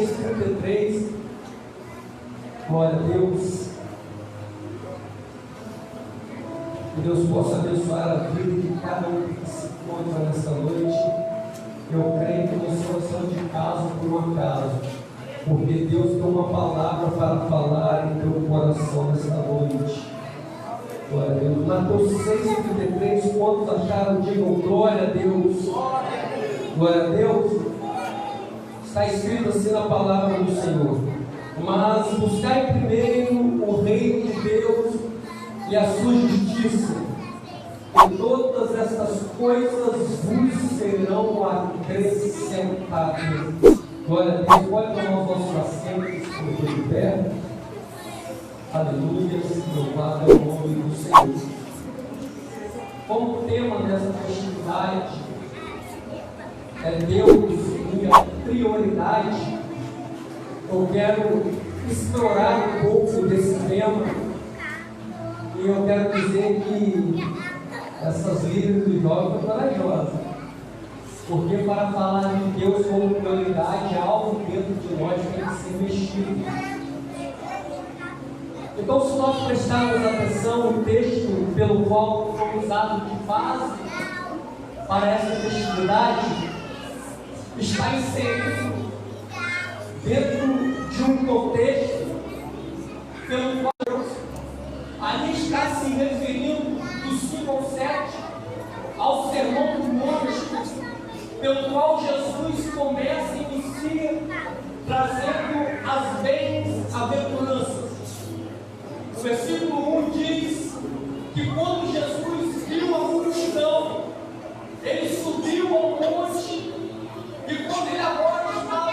6:33. Glória a Deus. Que Deus possa abençoar a vida de cada um que se encontra nesta noite. Eu creio que nós somos de casa por um acaso, porque Deus tem uma palavra para falar em teu coração nesta noite. Glória a Deus. Mateus 6:33, quantos acharam, digam glória a Deus. Glória a Deus. Está escrito assim na palavra do Senhor: mas buscai primeiro o reino de Deus e a sua justiça, e todas estas coisas vos serão acrescentadas. Glória a Deus. Pode tomar os nossos assentos por de pé. Aleluia, louvado é o nome do Senhor. Como tema dessa festividade é Deus, minha prioridade, eu quero explorar um pouco desse tema, e eu quero dizer que essas líderes do jovem são corajosas, porque para falar de Deus como prioridade, algo dentro de nós tem que ser mexido. Então, se nós prestarmos atenção no texto pelo qual foi usado de base para essa festividade, está inserido dentro de um contexto pelo qual Deus ali está se referindo do 5 ao 7 ao Sermão do Monte, pelo qual Jesus começa e inicia trazendo as bem-aventuranças. O versículo 1 diz que quando Jesus viu a multidão, ele subiu ao monte, e quando ele agora estava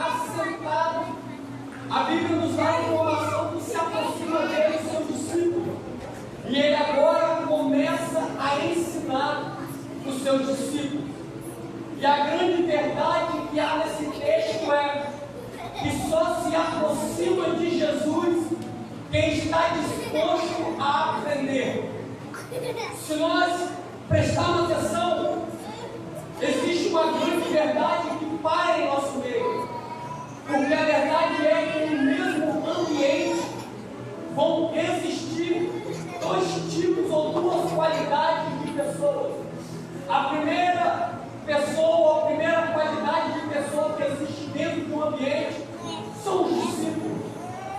assentado, a Bíblia nos dá a informação que se aproxima dele o seu discípulo, e ele agora começa a ensinar os seus discípulos. E a grande verdade que há nesse texto é que só se aproxima de Jesus quem está disposto a aprender. Se nós prestarmos atenção, existe uma grande verdade que para em nosso meio, porque a verdade é que no mesmo ambiente vão existir dois tipos ou duas qualidades de pessoas. A primeira pessoa, a primeira qualidade de pessoa que existe dentro de um ambiente são os discípulos.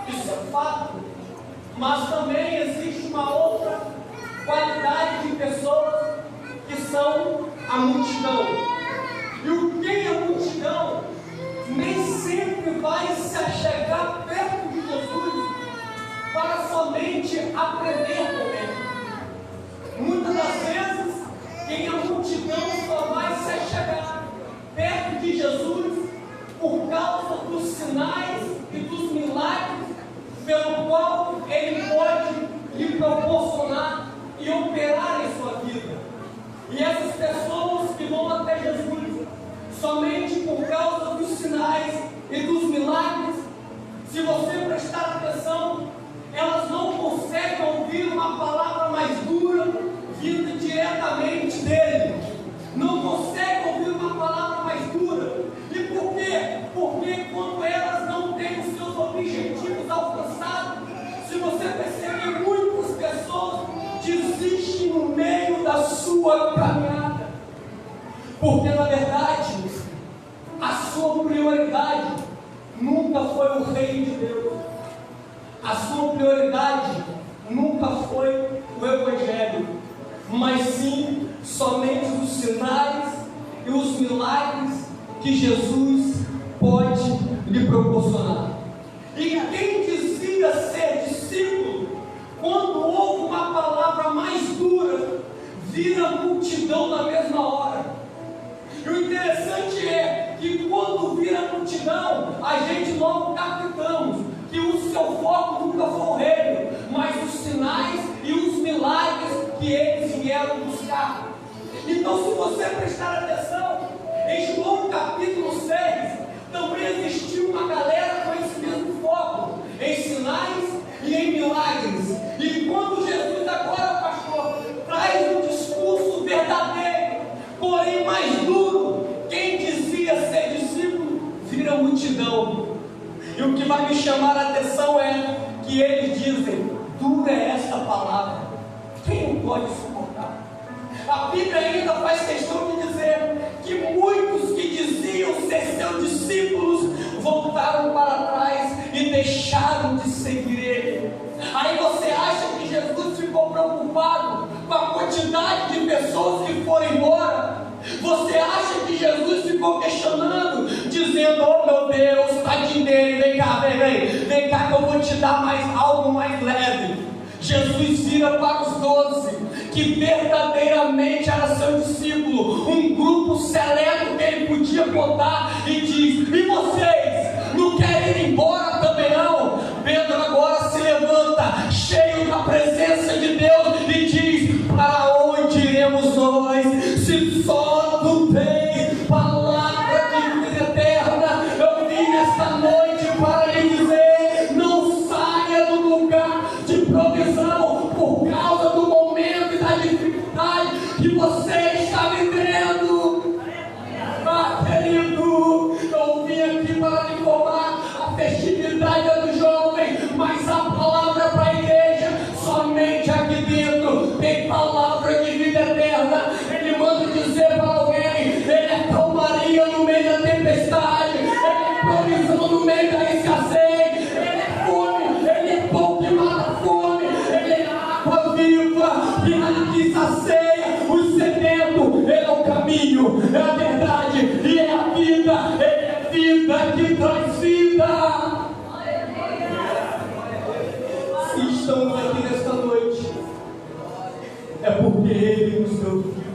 Isso é fato. Mas também existe uma outra qualidade de pessoas que são a multidão. E o que é a multidão nem sempre vai se achegar perto de Jesus para somente aprender com ele. Muitas das vezes, quem é a multidão só vai se achegar perto de Jesus por causa dos sinais e dos milagres pelo qual ele pode lhe proporcionar e operar em sua vida. E essas pessoas que vão até Jesus somente por causa dos sinais e dos milagres, se você prestar atenção, elas não conseguem ouvir uma palavra mais dura vinda diretamente dele. Não conseguem ouvir uma palavra mais dura. E por quê? Porque quando elas não têm os seus objetivos alcançados, se você perceber, muitas pessoas desistem no meio da sua caminhada. Porque na verdade, a sua prioridade nunca foi o reino de Deus. A sua prioridade nunca foi o Evangelho, mas sim somente os sinais e os milagres que Jesus pode lhe proporcionar. E quem dizia ser discípulo, quando ouve uma palavra mais dura, vira multidão na mesma hora. E o interessante é que quando vira multidão, a gente logo captamos que o seu foco nunca foi o reino, mas os sinais e os milagres que eles vieram buscar. Então, se você prestar atenção, em João capítulo 6, também existiu uma galera com esse mesmo foco, em sinais e em milagres. E quando Jesus agora, pastor, traz um discurso verdadeiro, porém mais duro, quem dizia ser discípulo, vira multidão. E o que vai me chamar a atenção é que eles dizem: dura é esta palavra, quem não pode suportar? A Bíblia ainda faz questão de dizer que muitos que diziam ser seus discípulos voltaram para trás e deixaram de seguir Ele. Aí você acha que Jesus ficou preocupado com a quantidade de pessoas que foram embora? Você acha que Jesus ficou questionando, dizendo: oh meu Deus, tadinho dele, vem cá, vem cá que eu vou te dar algo mais leve. Jesus vira para os 12, que verdadeiramente era seu discípulo, um grupo seleto que ele podia botar, e diz: e vocês, não querem ir embora também não? Pedro agora se levanta, cheio da presença de Deus, e diz: para onde iremos nós, se só tu tens palavra de vida eterna? Eu vim nesta noite para lhe dizer: não saia do lugar de provisão por causa do momento e da dificuldade que você está vivendo. Ah, querido, eu vim aqui para lhe informar: a festividade é do jovem, mas a palavra para a igreja, somente aqui dentro tem palavra de vida eterna. Ele manda dizer para alguém: ele é calmaria no meio da tempestade, ele é provisão no meio da escassez, ele é fome, ele é pão que mata a fome, ele é água viva que sacia o sedento. Ele é o caminho, é a verdade e é a vida. Ele é vida que traz vida. Se estamos aqui nesta noite, é porque Ele nos deu vida.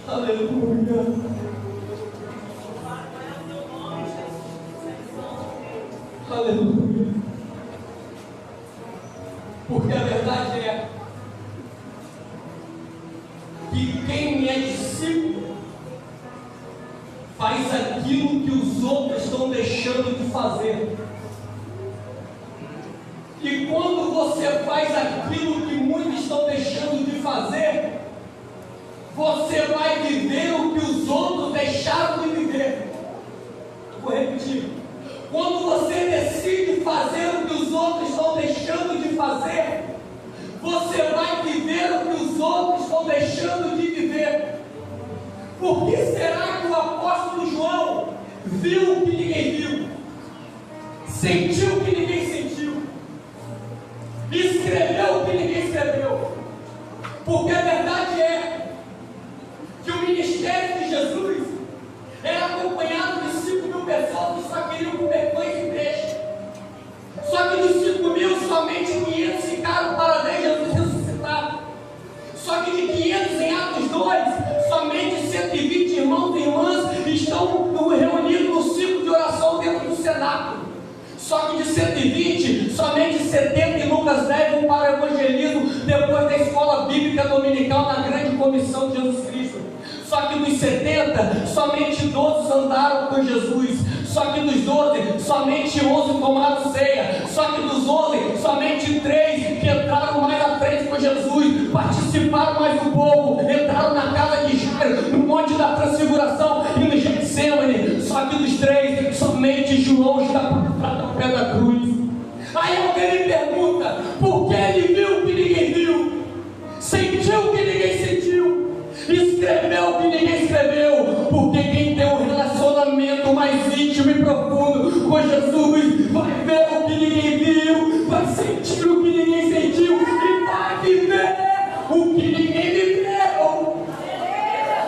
Aleluia. Aleluia. Porque a verdade é que quem é discípulo faz aquilo que os outros estão deixando de fazer. E quando você faz aquilo que muitos estão deixando de fazer, você vai viver o que os outros deixaram de viver. Vou repetir: quando você decide fazer o que os outros estão deixando de fazer, você vai viver o que os outros estão deixando de viver. Por que será que o apóstolo João viu o que ninguém viu, sentiu o que ninguém sentiu, escreveu o que ninguém escreveu? Porque a verdade é que o ministério de Jesus era acompanhado de 5.000 pessoas que só queriam comer pães e peixe. Só que dos 5.000, somente 500 ficaram para ver Jesus ressuscitado. Só que de 500 em Atos 2, somente 120 irmãos e irmãs estão reunidos no círculo de oração dentro do cenáculo. Só que de 120, somente 70 em Lucas 10 vão para o evangelismo depois da escola bíblica dominical na grande comissão de Jesus Cristo. Só que dos 70, somente 12 andaram com Jesus. Só que dos 12, somente 11 tomaram ceia. Só que dos 11, somente 3 que entraram mais à frente com Jesus, participaram mais do povo, entraram na casa de Jairo, no monte da transfiguração e no Getsemane. Só que dos 3, somente João está ao pé da cruz. Aí alguém me pergunta: por que ele viu o que ninguém viu, sentiu o que ninguém sentiu, escreveu o que ninguém escreveu? Porque quem tem um relacionamento mais íntimo e profundo com Jesus vai ver o que ninguém viu, vai sentir o que ninguém sentiu e vai viver o que ninguém viveu.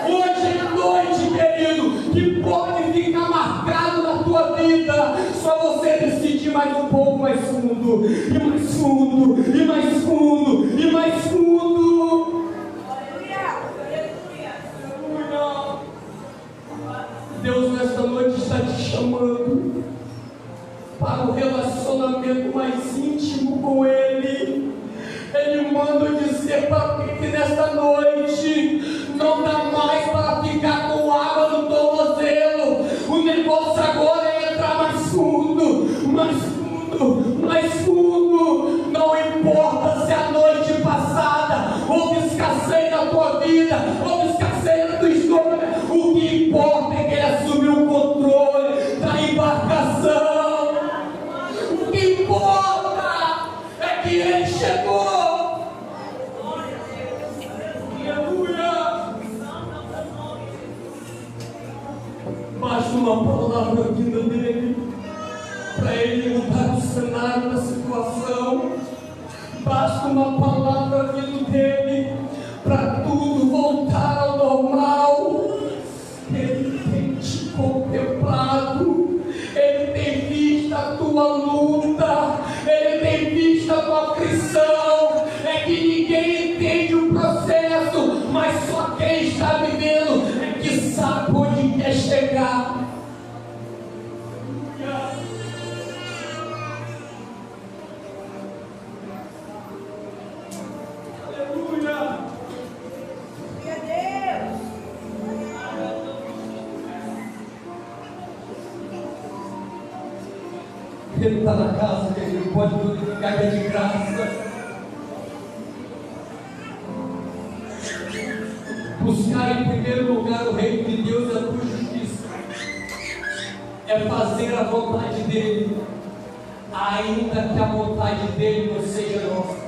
Hoje é noite, querido, que pode ficar marcado na tua vida. Só você decidir mais um pouco mais fundo, e mais fundo, e mais fundo, e mais fundo. Deus nesta noite está te chamando para um relacionamento mais íntimo com Ele. Ele manda dizer para que nesta noite não dá mais para ficar com água no tornozelo. O negócio agora é entrar mais fundo, mais fundo, mais fundo. Não importa se a noite passada houve escassez na tua vida, houve escassez na tua história. O que importa é que Ele assumiu o controle da embarcação uma palavra vinda dele, para ele mudar o cenário da situação. Basta uma palavra vinda dele, para tudo voltar ao normal. Ele tem te contemplado, ele tem visto a tua luta, ele tem visto a tua aflição. É que ninguém entende o processo, mas só quem está vivendo é que sabe onde quer chegar. Aleluia! Meu Deus! Ele está na casa que ele pode glorificar, que é de graça. Buscar em primeiro lugar o reino de Deus e a tua justiça é fazer a vontade dele, ainda que a vontade dele não seja nossa.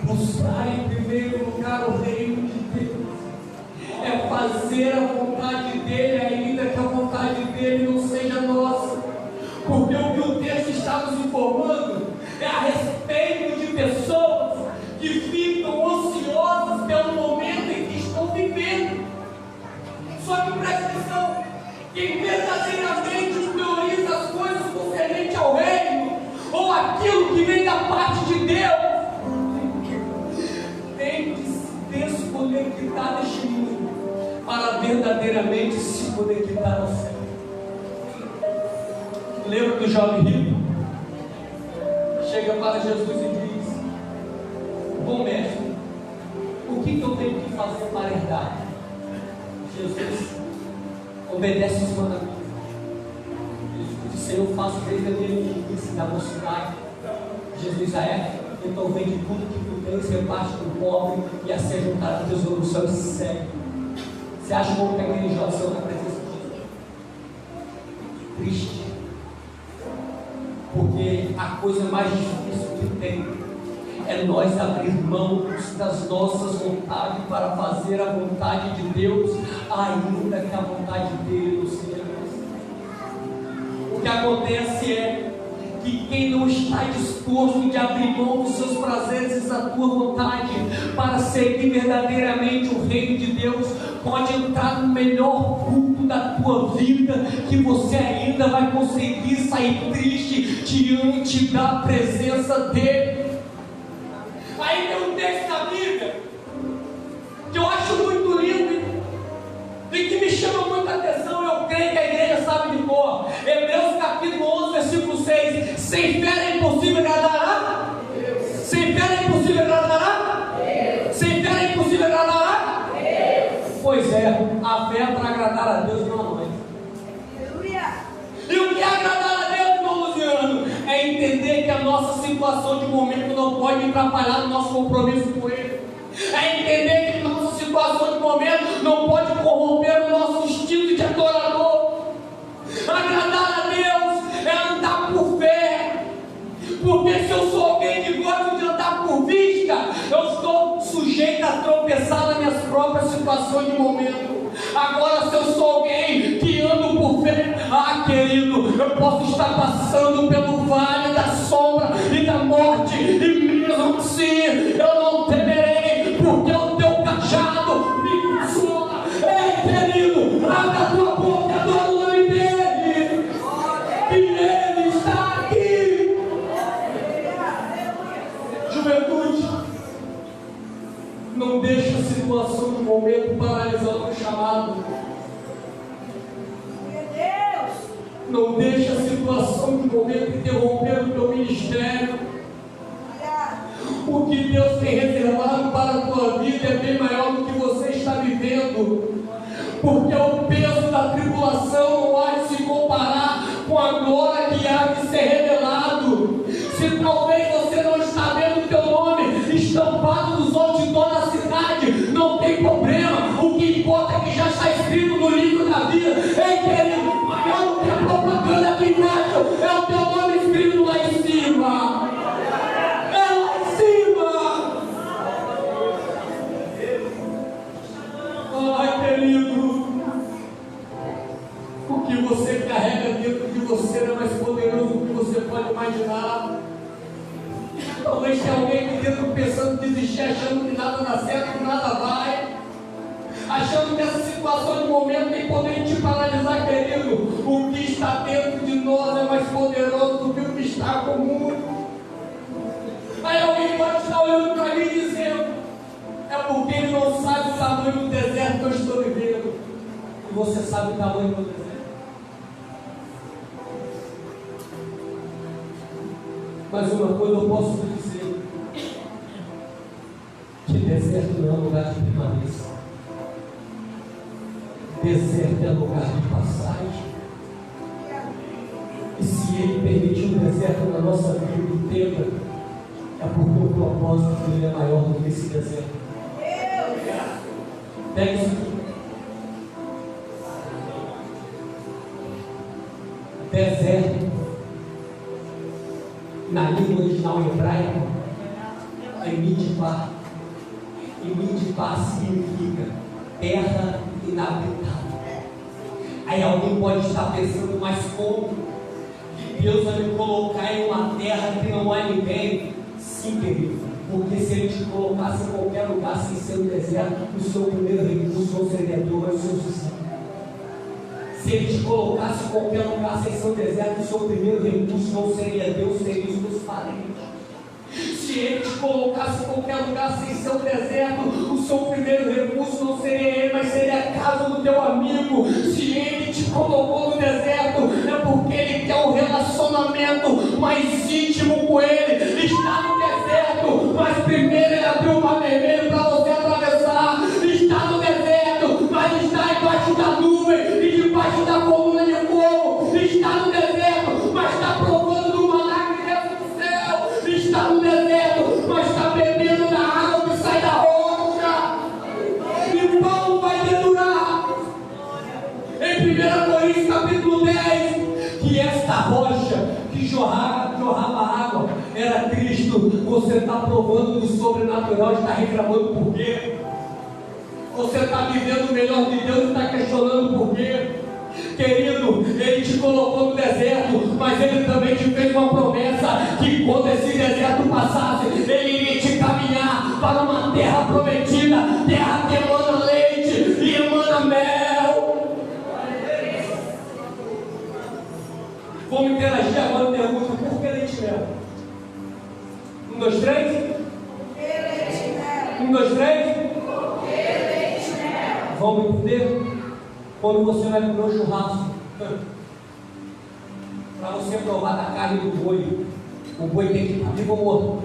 Buscar em primeiro lugar o reino de Deus é fazer a vontade dele, ainda que a vontade dele não seja nossa. Porque o que o texto está nos informando é a respeito de pessoas que ficam ansiosas pelo momento em que estão vivendo. Só que presta atenção, quem verdadeiramente prioriza as coisas concernentes ao reino, ou aquilo que vem da parte de Deus, tem que se desconectar deste mundo para verdadeiramente se conectar ao céu. Lembra do jovem rico? Chega para Jesus e diz: bom mestre, o que eu tenho que fazer para herdar? Jesus obedece os mandamentos. Jesus diz: Senhor, faço desde a minha meninice, da mocidade. Jesus: ah, é? Então vende tudo que tu tens, reparte com o pobre, e a ser juntar o tesouro no céu e se segue. Você acha bom que aquele jovem saiu na presença de Deus? Triste. Porque a coisa mais difícil que tem é nós abrir mão das nossas vontades para fazer a vontade de Deus, ainda que a vontade dele não seja nossa. O que acontece é que quem não está disposto de abrir mão dos seus prazeres e da tua vontade para seguir verdadeiramente o reino de Deus, pode entrar no melhor culto da tua vida, que você ainda vai conseguir sair triste diante da presença dele. Aí tem um texto na Bíblia que eu acho muito lindo e que me chama muita atenção. Eu creio que a igreja sabe de cor. Hebreus capítulo 11, versículo 6: sem fé é impossível agradar. Sem fé é impossível agradar. Sem fé é impossível agradar. Pois é, a fé é para agradar a Deus, não a nós. E o que é agradar a Deus, irmão Luciano? É entender que a nossa situação de momento não pode atrapalhar o nosso compromisso com Ele. É entender que a nossa situação de momento não pode corromper o nosso instinto de adorador. Agradar a Deus é andar por fé. Porque se eu sou alguém que gosta de andar por vista, eu estou sujeito a tropeçar nas minhas próprias situações de momento. Agora, se eu sou alguém que ando por fé, querido, eu posso estar passando pelo vale da sombra e da morte, e mesmo assim eu não temerei, porque o teu cajado me consola. Ei, querido, abra a tua boca, adora o nome dele, e ele está aqui. Juventude, não deixe a situação do momento paralisar o chamado. Não deixe a situação do momento interromper o teu ministério. O que Deus tem reservado para a tua vida é bem maior do que você está vivendo. Porque o peso da tribulação não há de se comparar com a glória que há de ser revelado. Se talvez você não está vendo o teu nome estampado nos outdoors da cidade, não tem problema. O que importa é que já está escrito no livro da vida. Ei, querido, maior do que a propaganda aqui embaixo é o teu nome escrito lá em cima. É lá em cima. Ai, querido, o que você carrega dentro de você é mais poderoso do que você pode imaginar. Talvez tenha alguém aqui dentro pensando em desistir, achando que nada dá certo, que nada vai, achando que essa situação de momento tem poder de te paralisar, querido. O que está dentro de nós é mais poderoso do que o que está comum. Aí alguém pode estar olhando para mim e dizendo: é porque ele não sabe o tamanho do deserto que eu estou vivendo. E você sabe o tamanho do deserto. Mas uma coisa eu posso te dizer: que deserto não é lugar de permanência. Deserto é lugar de passagem. E se Ele permitiu o deserto na nossa vida inteira, é porque o propósito dele é maior do que esse deserto. Pega isso aqui. Deserto, na língua original hebraica, é Midbar. E Midbar significa terra inabitável. Aí alguém pode estar pensando: mas como que Deus vai me colocar em uma terra que não há ninguém? Sim, querido, porque se Ele te colocasse em qualquer lugar sem ser um deserto, o seu primeiro recurso não seria Deus, mas o seu sucesso. Se Ele te colocasse em qualquer lugar sem ser um deserto, o seu primeiro recurso não seria Deus, seria os seus parentes. Se Ele te colocasse em qualquer lugar sem ser um deserto, o seu primeiro recurso não seria Ele, mas seria a casa do teu amigo. Se Ele te colocou no deserto, é porque Ele quer um relacionamento mais íntimo com Ele. Está no deserto, mas primeiro Ele abriu o mar vermelho para você atravessar. Está no deserto, mas está embaixo da nuvem e debaixo da coluna de fogo. Está no deserto, mas está provando do maná que desce do céu. Está no deserto, mas está bebendo da água que sai da rocha. E Paulo vai dedurar em 1 Coríntios capítulo 10 que esta rocha que jorrava água era Cristo. Você está provando do sobrenatural e está reclamando por quê? Você está vivendo o melhor de Deus e está questionando por quê? Querido, Ele te colocou no deserto, mas Ele também te fez uma promessa que quando esse deserto passasse, Ele iria te caminhar para uma terra prometida, terra que emana leite e emana mel. Vamos interagir agora, pergunta: por que leite e mel? 1, 2, 3? 1, 2, 3? Vamos entender? Quando você vai comer um churrasco, para você provar da carne do boi, o boi tem que estar vivo ou morto?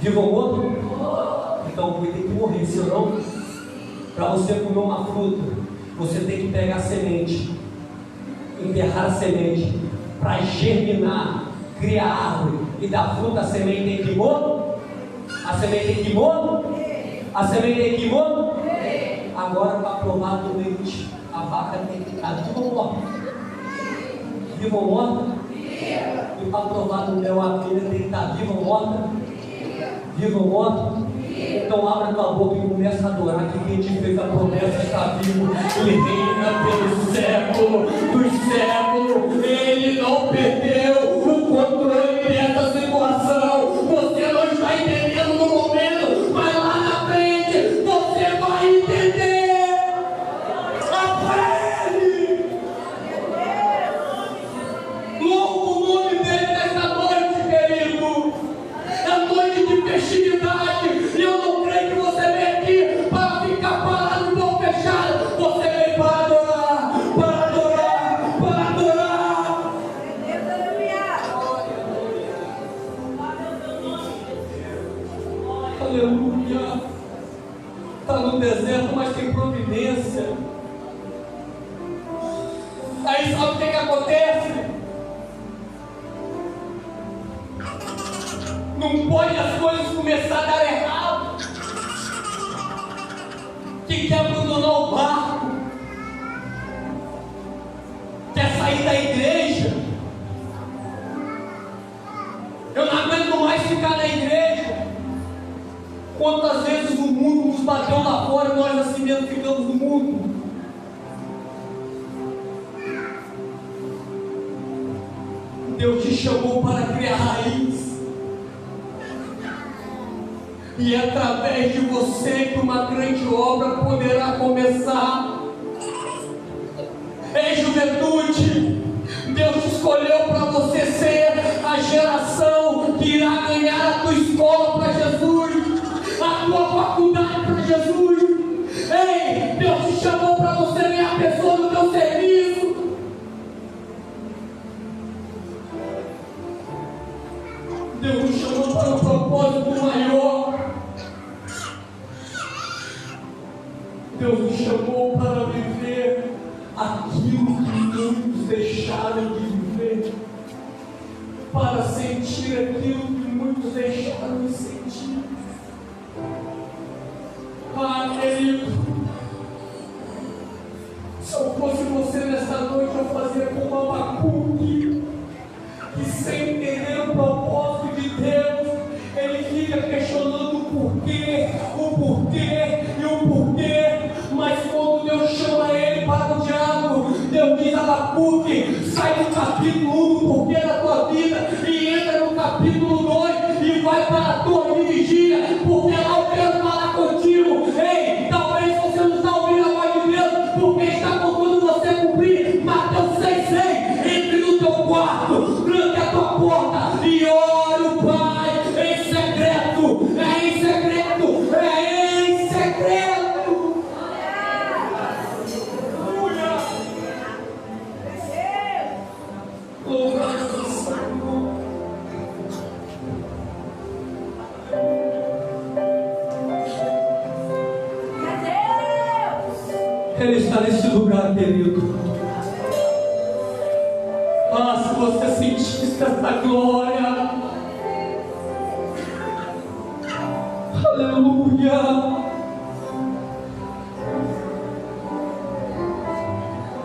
Vivo ou morto? Então o boi tem que morrer, senão, para você comer uma fruta, você tem que pegar a semente, enterrar a semente, para germinar, criar árvore e dar fruta. A semente tem que morrer? A semente tem que morrer? A semente tem que morrer? Agora, para provar do leite, a vaca tem que estar viva ou morta? Viva ou morta? E para provar do mel, a abelha tem que estar viva ou morta? Viva ou morta? Então abra tua boca e começa a adorar que quem te fez a promessa está vivo. Ele reina pelo século dos séculos. Ele não perdeu o controle dessa situação. Você não está entendendo no momento, mas lá na frente você vai entender. Aprende! Louco o nome dele nessa noite, querido. É noite de festividade. E eu não creio que você vem aqui para ficar parado de boca fechada. Você vem para adorar, para adorar, para adorar. Aleluia. Está no deserto, mas tem providência. Aí sabe o que acontece? Não pode as coisas começar a dar errado. Que quer abandonar o barco, quer sair da igreja. Eu não aguento mais ficar na igreja. Quantas vezes o mundo nos bateu na porta fora e nós assim mesmo ficamos no mundo. Deus te chamou para criar raiz. E é através de você que uma grande obra poderá começar. Ei, juventude, Deus te escolheu para você ser a geração que irá ganhar a tua escola para Jesus, a tua faculdade para Jesus. Ei, Deus te chamou para você ganhar pessoas no teu serviço. Deus nos chamou para um propósito maior. Deus nos chamou para viver aquilo que muitos deixaram de viver, para sentir aquilo que muitos deixaram de sentir. Ah, querido, se eu fosse você nesta noite, eu fazia como Abacuque, que sem entender o propósito de Deus, ele fica questionando o porquê e o porquê, mas quando Deus chama ele para o diálogo, Deus diz a Abacuque: sai do capítulo 1 do porquê da tua vida e entra no capítulo 2 e vai para a tua vigília, porque lá eu quero falar contigo. Ei, talvez você não está ouvindo a voz de Deus, porque está faltando você cumprir Mateus 6,6. Entre no teu quarto, tranque a tua porta e ore o Pai em secreto. É em secreto, é em secreto. Aleluia. Louvado seja o Senhor. Ele está nesse lugar, querido. Ah, se você sentisse essa glória, aleluia.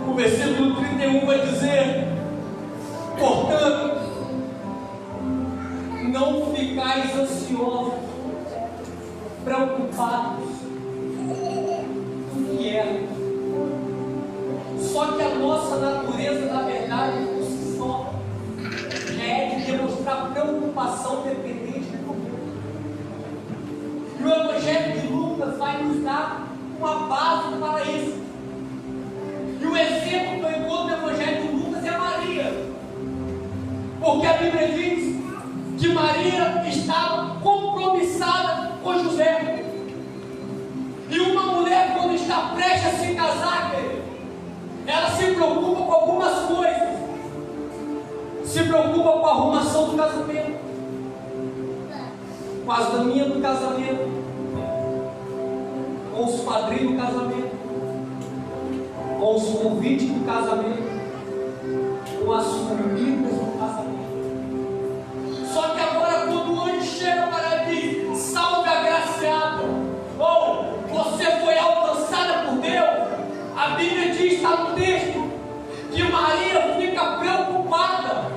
O versículo 31 vai dizer: portanto, não ficais ansiosos, preocupados com o que é. Só que a nossa natureza, na verdade, por si só, já é de demonstrar preocupação dependente do governo. E o Evangelho de Lucas vai nos dar uma base para isso. E o exemplo que eu encontro no Evangelho de Lucas é Maria. Porque a Bíblia diz que Maria estava compromissada com José. E uma mulher, quando está prestes a se casar, ela se preocupa com algumas coisas. Se preocupa com a arrumação do casamento, com as daminhas do casamento, com os padrinhos do casamento, com os convites do casamento, com as comidas do casamento. Só que agora, quando o anjo chega para ela e diz: salve agraciada, ou você foi alcançada por Deus, a Bíblia diz, está no texto, que Maria fica preocupada.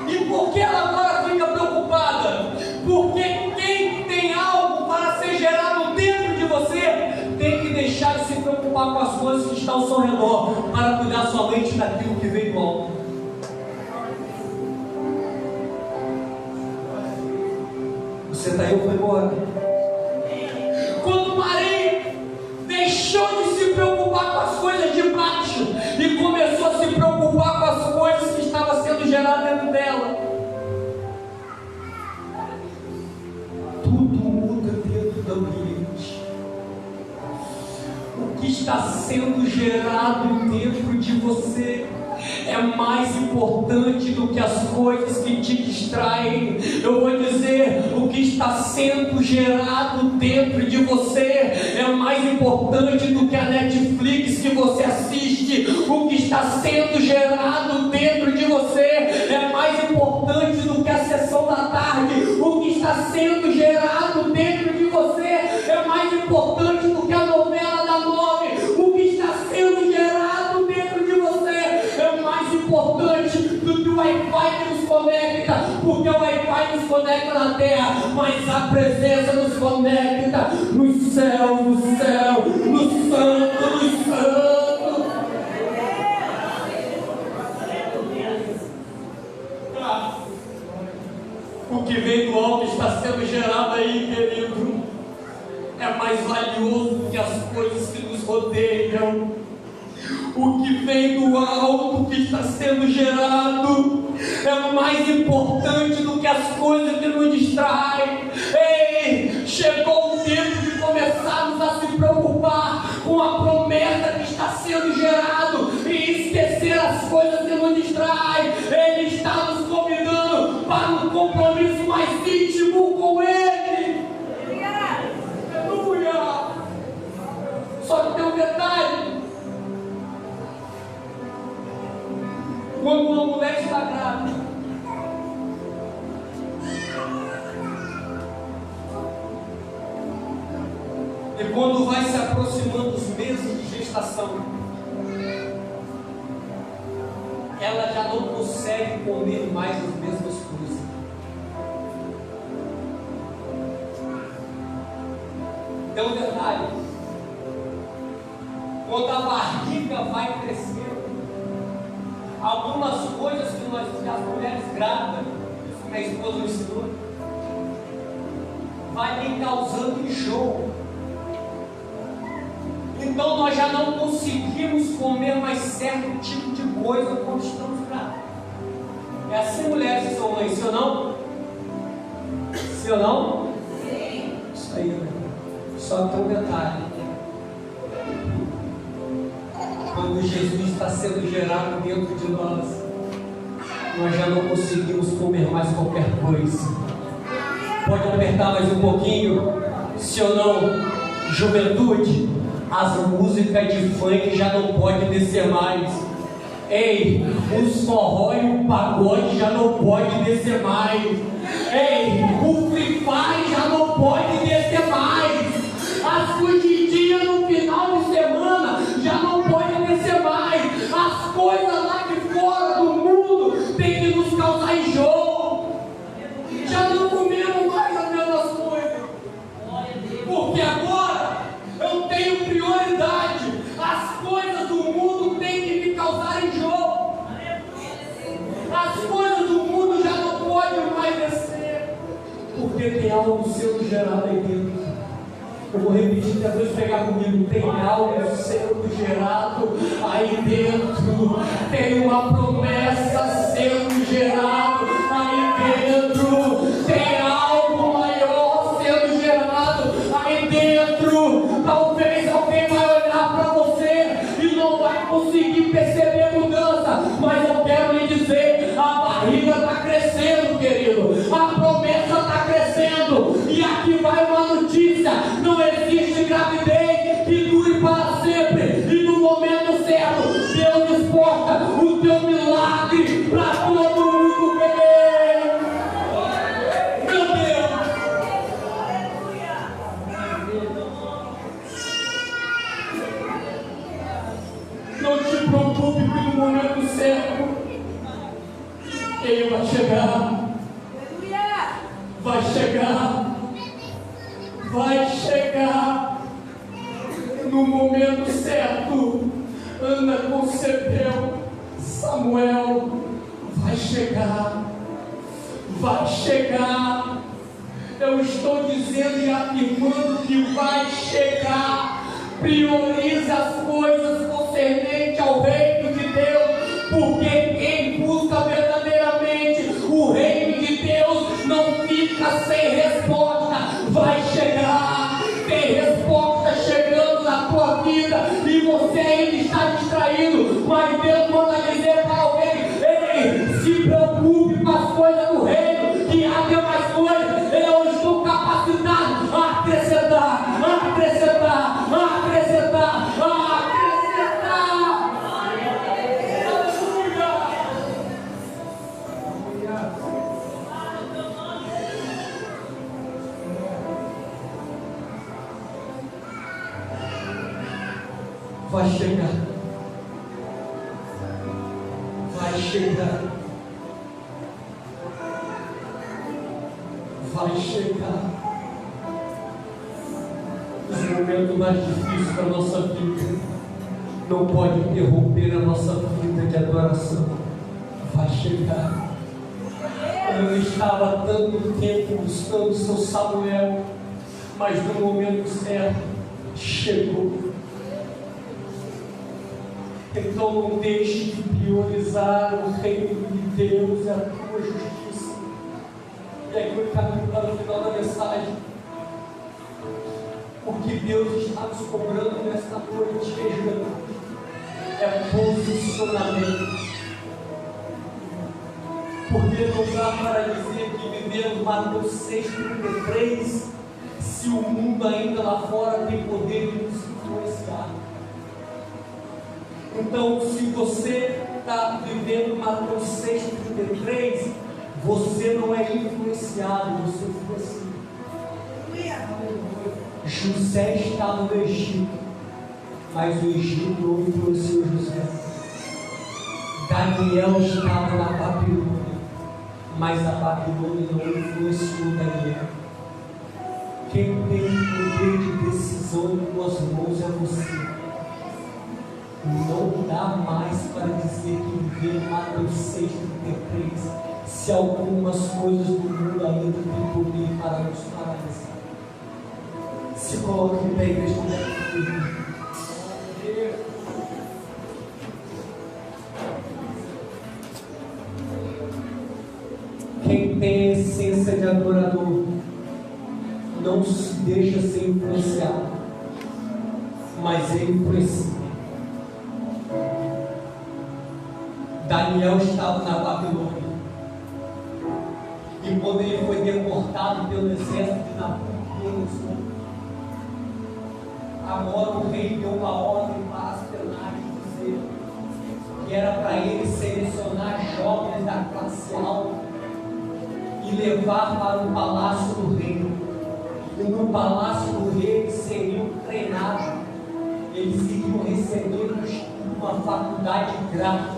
E por que ela agora fica preocupada? Porque quem tem algo para ser gerado dentro de você tem que deixar de se preocupar com as coisas que estão ao seu redor, para cuidar somente daquilo que vem do alto. Você está aí ou foi embora? Quando Maria deixou de se preocupar com as coisas de baixo e começou a se preocupar com as coisas que estavam sendo geradas dentro dela, tudo muda dentro do ambiente. O que está sendo gerado dentro de você é mais importante do que as coisas que te distraem. Eu vou dizer, o que está sendo gerado dentro de você é mais importante do que a Netflix que você assiste. O que está sendo gerado dentro de você é mais importante do que a sessão da tarde. O que está sendo gerado dentro de você é mais importante do que a novela da 9. O que está sendo gerado dentro de você é mais importante do que o Wi-Fi que conecta, porque o Wi-Fi nos conecta na terra, mas a presença nos conecta no céu, no santo, no santo. O que vem do alto está sendo gerado aí, querido, é mais valioso que as coisas que nos rodeiam. O que vem do alto, que está sendo gerado, é mais importante do que as coisas que nos distraem. Ei, chegou o tempo de começarmos a se preocupar com a promessa que está sendo gerado e esquecer as coisas que nos distraem. Ele está nos convidando para um compromisso mais íntimo com Ele. Aleluia! Só que tem um detalhe. Quando uma mulher está grávida, e quando vai se aproximando dos meses de gestação, ela já não consegue comer mais as mesmas coisas. Tem um detalhe: quando a barriga vai crescendo, algumas coisas que as mulheres grávidas, isso que minha esposa me ensinou, vai me causando enjoo. Então nós já não conseguimos comer mais certo tipo de coisa quando estamos grávidos. É assim, mulheres que são mães, sim ou não? Sim ou não? Sim. Isso aí, né? Só tem um detalhe. Quando Jesus está sendo gerado dentro de nós, nós já não conseguimos comer mais qualquer coisa. Pode apertar mais um pouquinho? Se ou não? Juventude, as músicas de funk já não podem descer mais. Ei, o forró e o pagode já não pode descer mais. Ei, o Free Fire já não pode descer mais. As fugidinhas no final de semana já não pode descer mais. As coisas lá de fora do mundo tem que nos causar enjoo. Já não comemos mais as mesmas coisas. Porque agora eu tenho prioridade. As coisas do mundo têm que me causar enjoo. As coisas do mundo já não podem mais descer. Porque tem algo sendo gerado aí dentro. Eu vou repetir, depois pegar comigo. Tem algo sendo gerado aí dentro. Tem uma promessa sendo gerada aí dentro. Tem algo maior sendo gerado aí dentro. Talvez alguém vai olhar para você e não vai conseguir perceber mudança. Mas eu quero lhe dizer, a barriga está crescendo, querido. A promessa está crescendo. E aqui vai uma notícia. Não existe gravidez que dure para sempre. E no momento certo, Deus exporta o teu milagre para todo mundo ver. Meu Deus! Não te preocupe que no momento certo Ele vai chegar. Vai chegar. Vai chegar no momento certo. Ana concebeu Samuel. Vai chegar. Vai chegar. Eu estou dizendo e afirmando que vai chegar. Priorize as coisas concernentes ao reino de Deus, porque quem busca verdadeiramente o reino de Deus não fica sem resposta. Vai chegar, tem resposta chegando na tua vida e você ainda está distraído, mas Deus manda dizer para alguém: ei, se preocupe com as coisas do reino, que há demais coisas. Eu estou capacitado a acrescentar, a acrescentar, a acrescentar, a acrescentar. Vai chegar. Vai chegar. vai chegar. Os momentos mais difíceis da nossa vida não pode interromper a nossa vida de adoração. Vai chegar. Eu estava há tanto tempo buscando o seu Samuel, mas no momento certo chegou. Então não deixe de priorizar o reino de Deus e a tua justiça. E aí eu caminho para o final da mensagem. Porque Deus está nos cobrando nesta noite, é posicionamento. Porque não dá para dizer que vivendo Mateus 6,33, se o mundo ainda lá fora tem poder de nos influenciar. Então, se você está vivendo Mateus 6,33, você não é influenciado, você influencia. José estava no Egito, mas o Egito não influenciou José. Daniel estava na Babilônia, mas a Babilônia não influenciou Daniel. Quem tem poder de decisão em tuas mãos é você. Não dá mais para dizer que viver Mateus 6,33, se algumas coisas do mundo ainda têm poder para nos paralisar. Se coloque em pé, igreja, quem tem a essência de adorador não se deixa ser influenciado, mas ele influencia. Daniel estava na Babilônia, e quando ele foi deportado pelo exército de Nabucodonosor, agora o rei deu uma ordem para as penagens, dizer que era para ele selecionar jovens da classe alta e levar para o palácio do rei. E no palácio do rei eles seriam treinados, eles iriam receber uma faculdade grátis.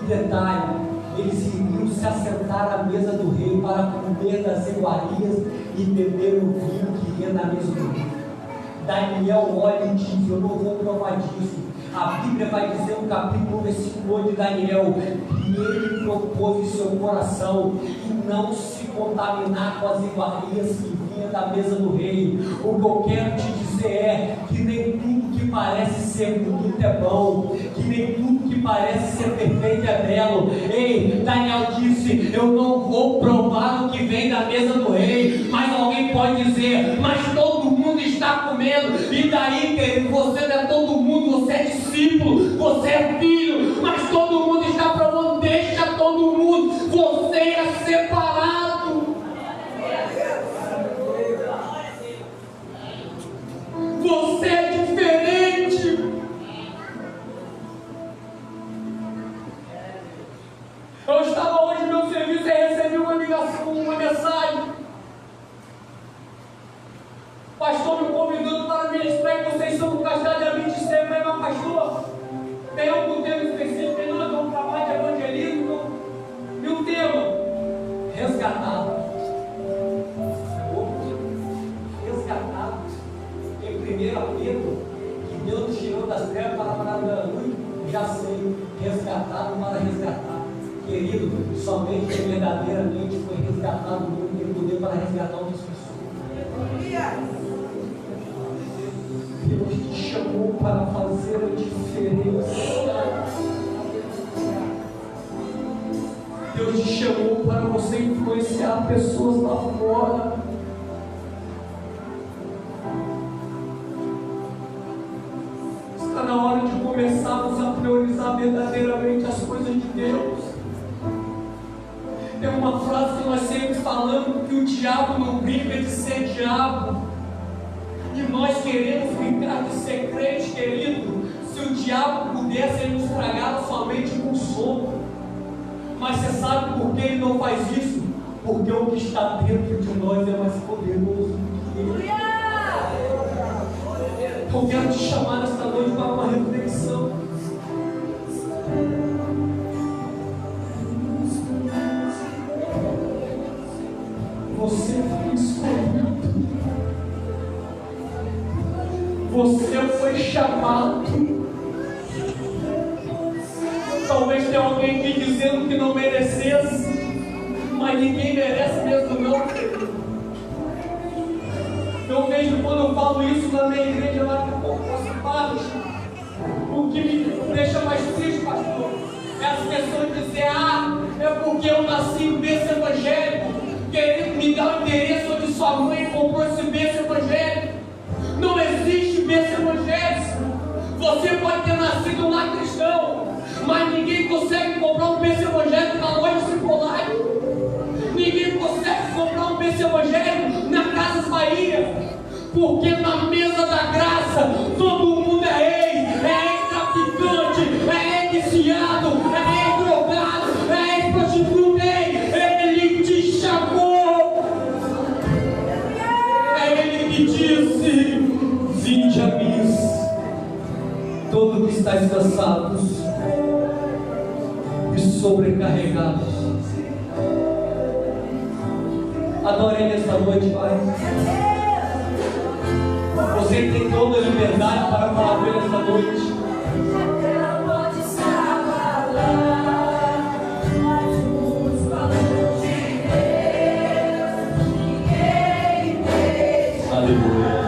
E detalhe, eles iriam se assentar à mesa do rei para comer das iguarias e beber o vinho que ia na mesa do rei. Daniel olha e diz: eu não vou provar disso. A Bíblia vai dizer no capítulo 8 de Daniel que ele propôs em seu coração e não se contaminar com as iguarias que vinham da mesa do rei. O que eu quero te dizer é que nem tudo que parece ser bonito é bom, que nem tudo que parece ser perfeito é belo. Ei, Daniel disse: eu não vou provar o que vem da mesa do rei. Mas alguém pode dizer: mas todo mundo está comendo. E daí, querido, você não é todo mundo, você é discípulo, você é filho, mas todo mundo está provando. Deixa todo mundo, você é separado, você é diferente. Eu estava hoje no meu serviço e recebi uma ligação, uma mensagem. Pastor me convidando para ministrar e vocês são castadamente extremos. Mas pastor, tem algum tema específico? Tem nada, um trabalho de evangelismo. E o tema? Resgatado. Resgatado. Em 1 Pedro, que Deus nos tirou das trevas para a da luz, já sei, resgatado para resgatar. Querido, somente verdadeiramente foi resgatado, não tem poder para resgatar outras pessoas. Deus te chamou para fazer a diferença. Deus te chamou para você influenciar pessoas lá fora. Está na hora de começarmos a priorizar verdadeiramente as coisas de Deus. Tem uma frase que nós sempre falamos, que o diabo não brinca de ser diabo. E nós queremos brincar de ser crente, querido. Se o diabo pudesse, ele nos tragava somente com soco. Mas você sabe por que ele não faz isso? Porque o que está dentro de nós é mais poderoso do que ele. Eu quero te chamar nesta noite para uma reflexão. Você foi chamado. Talvez tenha alguém aqui dizendo que não merecesse, mas ninguém merece mesmo não. Eu vejo quando eu falo isso na minha igreja lá que pouco participados, o que me deixa mais triste, pastor, é as pessoas dizer, é porque eu nasci em berço evangélico, querendo me dar o endereço onde sua mãe comprou esse berço evangélico. Não existe berço evangélico. Você pode ter nascido lá cristão, mas ninguém consegue comprar um berço evangélico na loja Cipolite. Ninguém consegue comprar um berço evangélico na Casas Bahia, porque na mesa da graça todo mundo é ex-traficante, é ex-viciado, é ex-drogado, é ex-prostituta. Ele te chamou, é Ele que disse: vinde a mim, todo que está cansados e sobrecarregados. Adore Ele esta noite, Pai. Você tem toda a liberdade para falar com Ele esta noite. Aleluia.